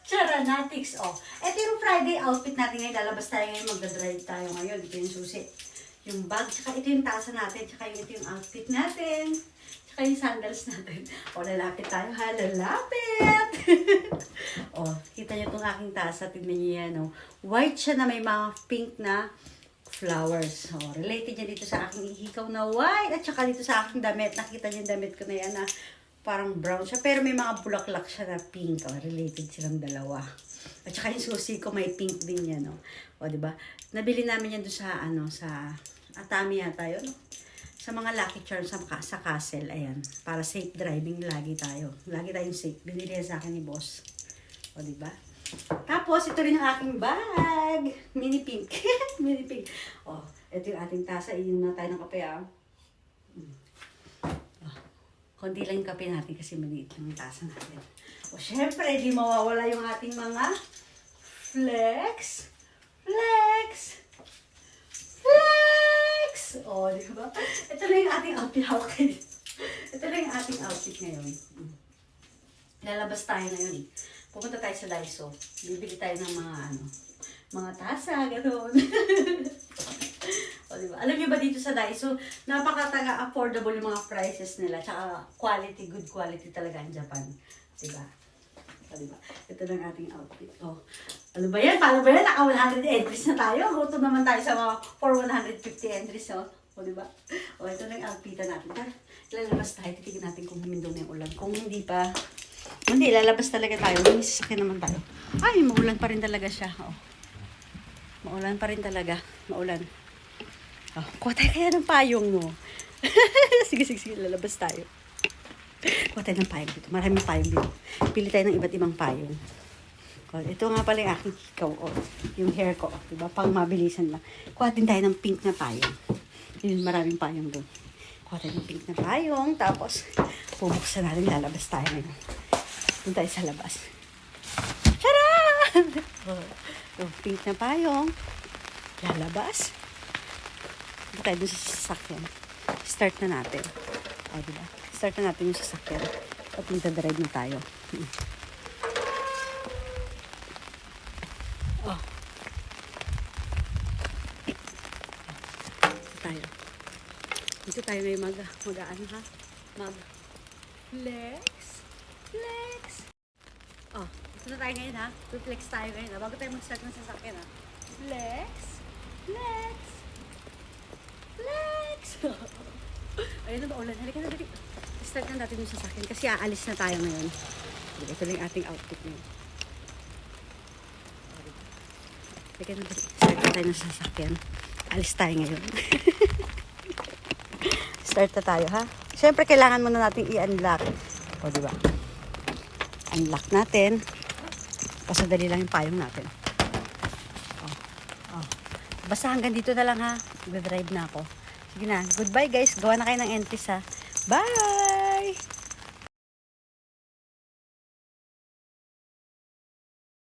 Charanatics, oh. Ito yung Friday outfit natin ngayon. Lalabas tayo ngayon, magdadrive tayo ngayon. Ito yung susi. Yung bag, tsaka ito yung tasa natin, tsaka ito yung outfit natin. Tsaka yung sandals natin. O, lalapit tayo ha, lalapit! O, kita nyo itong aking tasa, tignan nyo yan, oh. White siya na may mga pink na flowers. O, related yan dito sa aking ihikaw na white, at tsaka dito sa aking damit. Nakita nyo yung damit ko na yan na parang brown siya, pero may mga bulaklak siya na pink. O, related silang dalawa. At saka yung susi ko may pink din yan, no? O, diba? Nabili namin yan doon sa, sa Atami yata yun, no? Sa mga Lucky Charms sa Castle, ayan. Para safe driving lagi tayo. Lagi tayong safe. Binili yan sa akin ni boss. O, diba? Tapos, ito rin ang aking bag. Mini pink. Mini pink. O, ito yung ating tasa. Iinom na tayo ng kape, ah. Konti lang yung kape natin kasi maliit lang yung tasa natin. O syempre, di mawawala yung ating mga flex. Flex! Flex! O, di ba? Ito lang yung ating outfit. Ito lang yung ating outfit ngayon. Lalabas tayo ngayon. Pupunta tayo sa Daiso. Bibili tayo ng mga tasa, gano'n. O, diba? Alam niyo ba dito sa Daiso, napaka-affordable yung mga prices nila. Tsaka quality, good quality talaga ang Japan. Diba? O, diba? Ito lang ating outfit. O, ano ba yan? Paano ba yan? Naka 100 entries na tayo. Gusto naman tayo sa mga for 150 entries. O, diba? O, ito lang outfitan natin. Lalabas tayo. Titignan natin kung humindong na yung ulan. Kung hindi pa, hindi, lalabas talaga tayo. May sasakyan naman tayo. Ay, maulan pa rin talaga siya. O. Maulan pa rin talaga. Maulan. Oh, kuha tayo kaya ng payong mo. Sige, lalabas tayo. Kuha tayo ng payong dito. Maraming payong dito. Pili tayo ng iba't ibang payong. Oh, ito nga pala yung aking hikaw. Oh, yung hair ko. Oh, diba? Pang mabilisan lang. Kuha din tayo ng pink na payong. Yun, maraming payong doon. Kuha tayo ng pink na payong. Tapos, bubuksan natin. Lalabas tayo ngayon. Doon tayo sa labas. Tara! Oh, pink na payong. Lalabas. Doon tayo dun sa sasakyan. Start na natin. O, diba? Start na natin yung sasakyan. At magdadrive na tayo. Oh. Dito tayo. Dito tayo may mag-ano ha? Flex. Flex. Oh, dito na tayo ngayon ha? Flex tayo ngayon ha? Bago tayo mag-start ng sasakyan ha? Flex. Flex. Flex! Ayun na ba ulan? Halika na, dali. Start na natin yung sasakyan kasi aalis na tayo ngayon. Ito lang yung ating outfit ngayon. Halika na, dali. Start na tayo ng sasakyan. Alis tayo ngayon. Start na tayo, ha? Siyempre, kailangan muna natin i-unlock. O, diba? Unlock natin. Pasadali lang yung payong natin. Basta hanggang dito na lang ha. Mag-drive na ako. Sige na. Goodbye guys. Gawa na kayo ng entries ha. Bye!